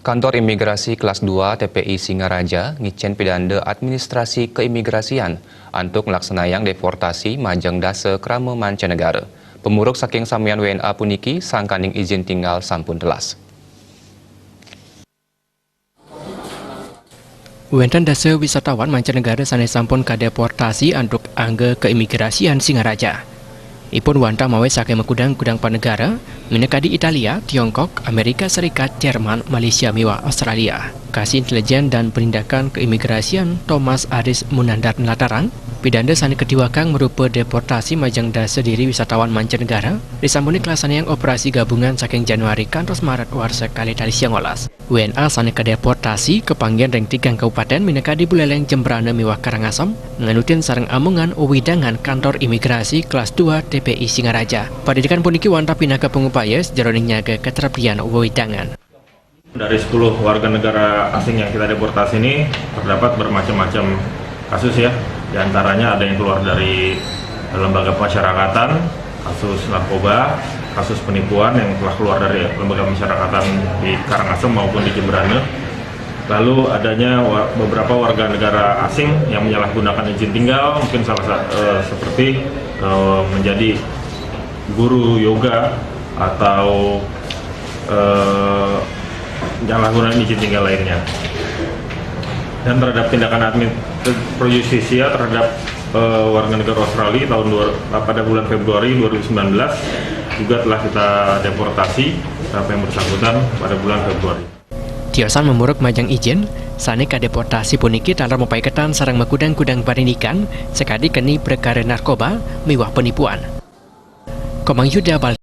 Kantor Imigrasi Kelas 2 TPI Singaraja ngicen pidana administrasi keimigrasian untuk melaksanakan deportasi majeng dase krama mancanegara. Pemuruk saking samian WNA puniki sangkaning izin tinggal sampun telas. Wenten dase wisatawan mancanegara sanes sampun kadeportasi untuk angga keimigrasian Singaraja. Ipun wanta mawe saking mekudang-kudang panegara, mineka di Italia, Tiongkok, Amerika Serikat, Jerman, Malaysia, miwa Australia. Kasih Intelijen dan Penindakan Keimigrasian Thomas Aris Munandar Latarang, pidana sani kedua kang merupa deportasi majang dasa diri wisatawan mancanegara, disambuni kelasan yang operasi gabungan saking Januari kantos Maret warsa kali tali siang olas. WNA sani kedeportasi ke panggian ring 3 kabupaten mineka di Buleleng Jembrana miwah Karangasem, nganutin sarang amungan uwidangan kantor imigrasi kelas 2 TPI Singaraja. Padidikan puniki wanta pindah ke pengupaya sejeroning nyaga keterpian uwidangan. Dari 10 warga negara asing yang kita deportasi ini terdapat bermacam-macam kasus ya. Di antaranya ada yang keluar dari lembaga pemasyarakatan, kasus narkoba, kasus penipuan yang telah keluar dari lembaga pemasyarakatan di Karangasem maupun di Jembrana. Lalu adanya beberapa warga negara asing yang menyalahgunakan izin tinggal, mungkin seperti menjadi guru yoga atau menyalahgunakan izin tinggal lainnya. Dan terhadap tindakan pro justisia terhadap warga negara Australia pada bulan Februari 2019 juga telah kita deportasi siapa yang bersangkutan pada bulan Februari. Tiosan memuruk majang izin, sani kadeportasi puniki tanpa mempaiketan sarang mekudang-kudang parindikan sekadi keni perkara narkoba miwah penipuan. Komang Yuda Bal